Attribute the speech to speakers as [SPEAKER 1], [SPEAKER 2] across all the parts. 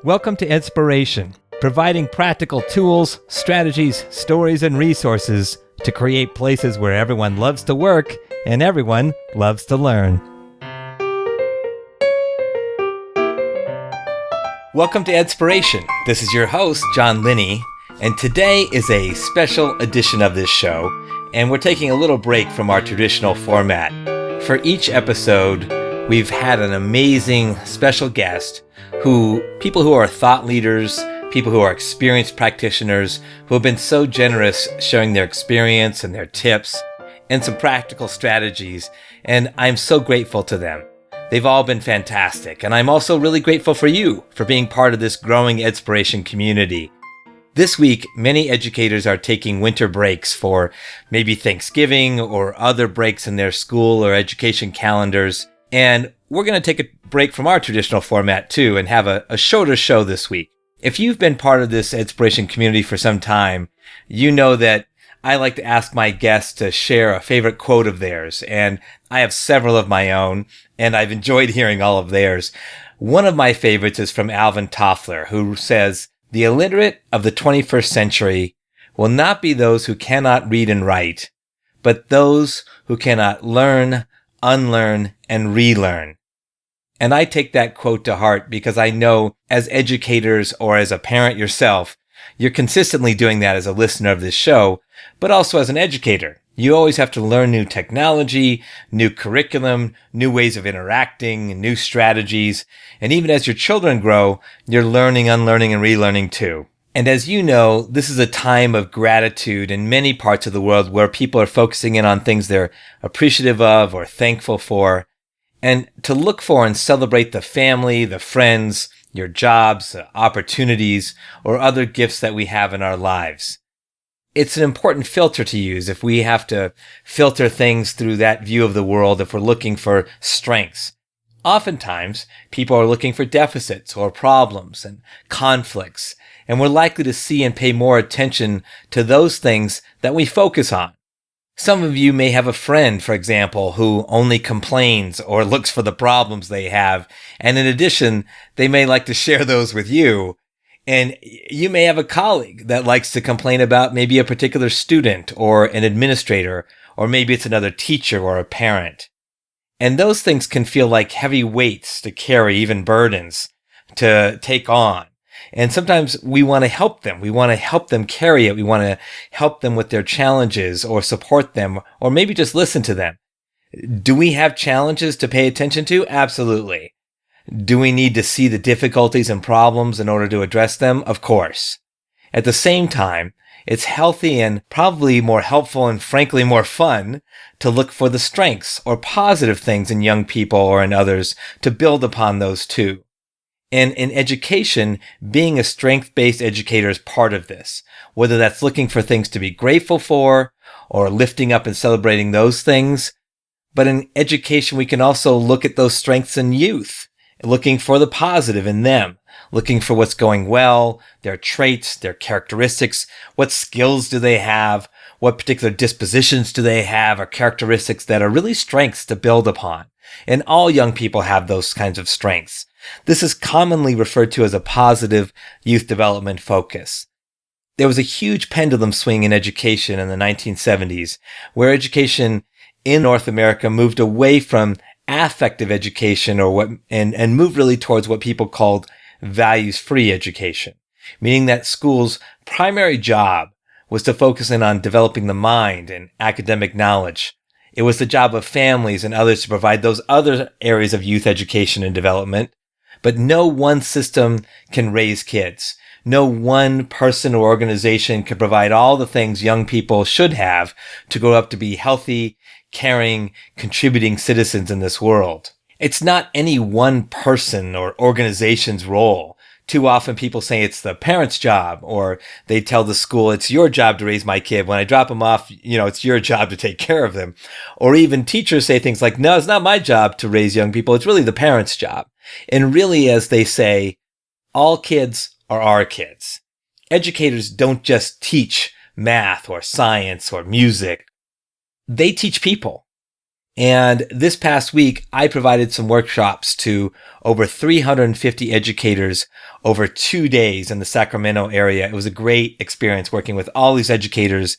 [SPEAKER 1] Welcome to Edspiration, providing practical tools, strategies, stories, and resources to create places where everyone loves to work and everyone loves to learn. Welcome to Edspiration. This is your host, John Linney, and today is a special edition of this show, and we're taking a little break from our traditional format. For each episode, we've had an amazing special guest people who are thought leaders, people who are experienced practitioners, who have been so generous sharing their experience and their tips and some practical strategies, and I'm so grateful to them. They've all been fantastic, and I'm also really grateful for you for being part of this growing Edspiration community. This week, many educators are taking winter breaks for maybe Thanksgiving or other breaks in their school or education calendars, and we're going to take a break from our traditional format too and have a shorter show this week. If you've been part of this Edspiration community for some time, you know that I like to ask my guests to share a favorite quote of theirs, and I have several of my own, and I've enjoyed hearing all of theirs. One of my favorites is from Alvin Toffler, who says, "The illiterate of the 21st century will not be those who cannot read and write, but those who cannot learn, unlearn, and relearn." And I take that quote to heart because I know as educators or as a parent yourself, you're consistently doing that as a listener of this show, but also as an educator. You always have to learn new technology, new curriculum, new ways of interacting, new strategies. And even as your children grow, you're learning, unlearning, and relearning too. And as you know, this is a time of gratitude in many parts of the world where people are focusing in on things they're appreciative of or thankful for. And to look for and celebrate the family, the friends, your jobs, opportunities, or other gifts that we have in our lives. It's an important filter to use if we have to filter things through that view of the world, if we're looking for strengths. Oftentimes, people are looking for deficits or problems and conflicts, and we're likely to see and pay more attention to those things that we focus on. Some of you may have a friend, for example, who only complains or looks for the problems they have, and in addition, they may like to share those with you. And you may have a colleague that likes to complain about maybe a particular student or an administrator, or maybe it's another teacher or a parent. And those things can feel like heavy weights to carry, even burdens to take on. And sometimes we want to help them. We want to help them carry it. We want to help them with their challenges or support them or maybe just listen to them. Do we have challenges to pay attention to? Absolutely. Do we need to see the difficulties and problems in order to address them? Of course. At the same time, it's healthy and probably more helpful and frankly more fun to look for the strengths or positive things in young people or in others to build upon those too. And in education, being a strength-based educator is part of this, whether that's looking for things to be grateful for or lifting up and celebrating those things. But in education, we can also look at those strengths in youth, looking for the positive in them, looking for what's going well, their traits, their characteristics, what skills do they have, what particular dispositions do they have or characteristics that are really strengths to build upon. And all young people have those kinds of strengths. This is commonly referred to as a positive youth development focus. There was a huge pendulum swing in education in the 1970s, where education in North America moved away from affective education and moved really towards what people called values-free education, meaning that schools' primary job was to focus in on developing the mind and academic knowledge. It was the job of families and others to provide those other areas of youth education and development. But no one system can raise kids. No one person or organization can provide all the things young people should have to grow up to be healthy, caring, contributing citizens in this world. It's not any one person or organization's role. Too often people say it's the parent's job, or they tell the school, it's your job to raise my kid. When I drop them off, it's your job to take care of them. Or even teachers say things like, no, it's not my job to raise young people. It's really the parent's job. And really, as they say, all kids are our kids. Educators don't just teach math or science or music. They teach people. And this past week, I provided some workshops to over 350 educators over 2 days in the Sacramento area. It was a great experience working with all these educators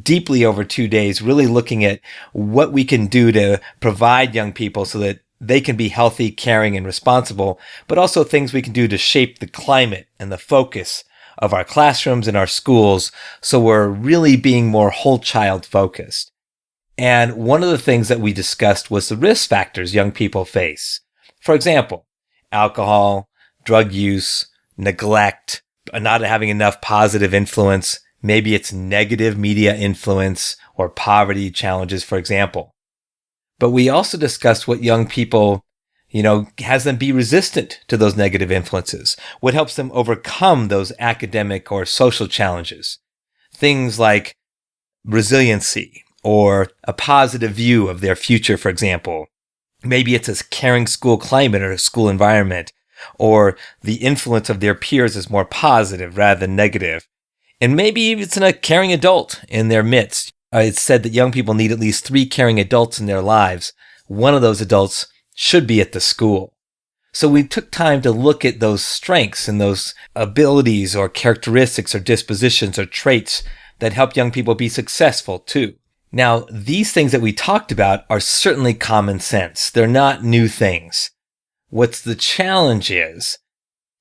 [SPEAKER 1] deeply over 2 days, really looking at what we can do to provide young people so that they can be healthy, caring, and responsible, but also things we can do to shape the climate and the focus of our classrooms and our schools so we're really being more whole child focused. And one of the things that we discussed was the risk factors young people face. For example, alcohol, drug use, neglect, not having enough positive influence. Maybe it's negative media influence or poverty challenges, for example. But we also discussed what young people, has them be resistant to those negative influences, what helps them overcome those academic or social challenges. Things like resiliency, or a positive view of their future, for example. Maybe it's a caring school climate or a school environment, or the influence of their peers is more positive rather than negative. And maybe it's in a caring adult in their midst. It's said that young people need at least 3 caring adults in their lives. One of those adults should be at the school. So we took time to look at those strengths and those abilities or characteristics or dispositions or traits that help young people be successful too. Now, these things that we talked about are certainly common sense. They're not new things. What's the challenge is,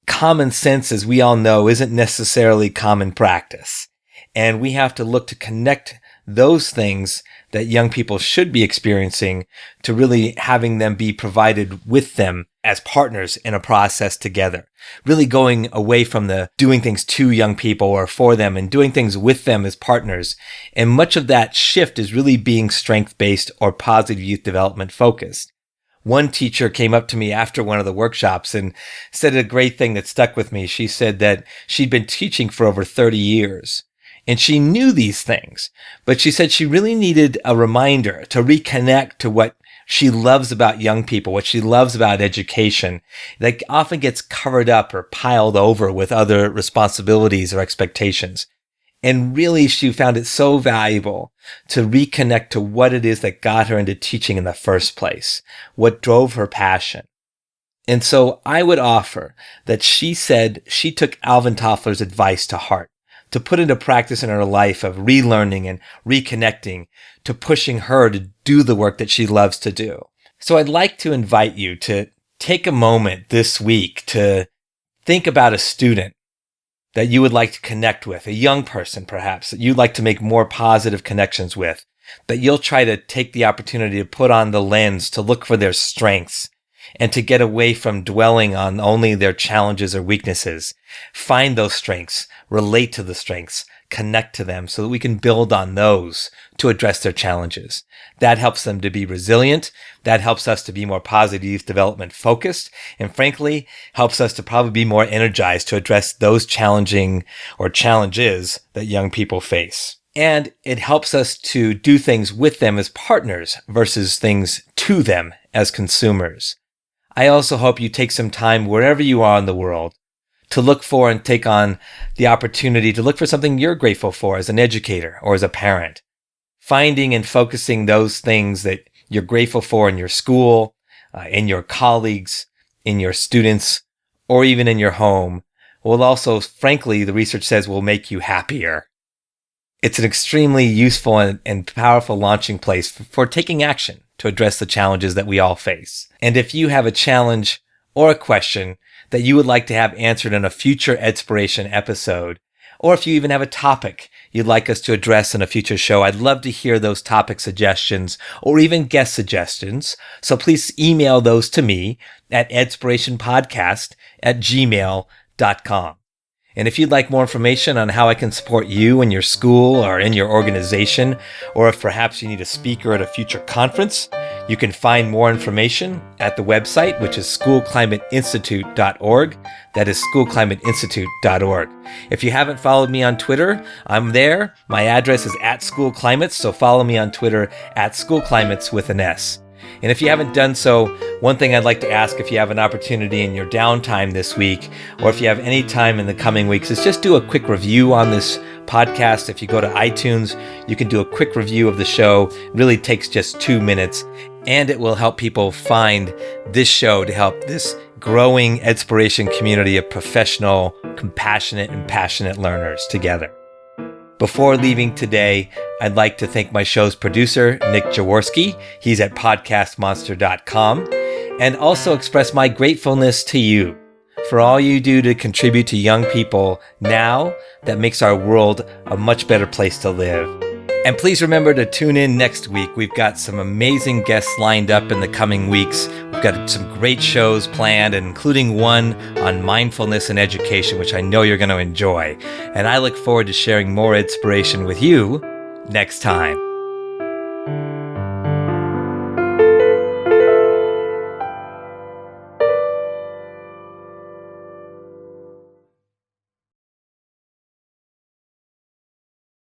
[SPEAKER 1] common sense, as we all know, isn't necessarily common practice. And we have to look to connect those things that young people should be experiencing to really having them be provided with them as partners in a process together. Really going away from the doing things to young people or for them and doing things with them as partners. And much of that shift is really being strength-based or positive youth development focused. One teacher came up to me after one of the workshops and said a great thing that stuck with me. She said that she'd been teaching for over 30 years. And she knew these things, but she said she really needed a reminder to reconnect to what she loves about young people, what she loves about education, that often gets covered up or piled over with other responsibilities or expectations. And really, she found it so valuable to reconnect to what it is that got her into teaching in the first place, what drove her passion. And so I would offer that she said she took Alvin Toffler's advice to heart, to put into practice in her life of relearning and reconnecting, to pushing her to do the work that she loves to do. So I'd like to invite you to take a moment this week to think about a student that you would like to connect with, a young person perhaps, that you'd like to make more positive connections with, that you'll try to take the opportunity to put on the lens to look for their strengths and to get away from dwelling on only their challenges or weaknesses. Find those strengths, relate to the strengths, connect to them so that we can build on those to address their challenges. That helps them to be resilient. That helps us to be more positive youth development focused. And frankly, helps us to probably be more energized to address those challenging or challenges that young people face. And it helps us to do things with them as partners versus things to them as consumers. I also hope you take some time wherever you are in the world to look for and take on the opportunity to look for something you're grateful for as an educator or as a parent. Finding and focusing those things that you're grateful for in your school, in your colleagues, in your students, or even in your home will also, frankly, the research says will make you happier. It's an extremely useful and powerful launching place for taking action to address the challenges that we all face. And if you have a challenge or a question that you would like to have answered in a future Edspiration episode, or if you even have a topic you'd like us to address in a future show, I'd love to hear those topic suggestions or even guest suggestions. So please email those to me at EdspirationPodcast@gmail.com. And if you'd like more information on how I can support you in your school or in your organization, or if perhaps you need a speaker at a future conference, you can find more information at the website, which is schoolclimateinstitute.org. That is schoolclimateinstitute.org. If you haven't followed me on Twitter, I'm there. My address is @schoolclimates, so follow me on Twitter @schoolclimates with an S. And if you haven't done so, one thing I'd like to ask if you have an opportunity in your downtime this week, or if you have any time in the coming weeks, is just do a quick review on this podcast. If you go to iTunes, you can do a quick review of the show. It really takes just 2 minutes. and it will help people find this show to help this growing Edspiration community of professional, compassionate, and passionate learners together. Before leaving today, I'd like to thank my show's producer, Nick Jaworski. He's at podcastmonster.com. And also express my gratefulness to you for all you do to contribute to young people now that makes our world a much better place to live. And please remember to tune in next week. We've got some amazing guests lined up in the coming weeks. We've got some great shows planned, including one on mindfulness and education, which I know you're going to enjoy. And I look forward to sharing more Edspiration with you next time.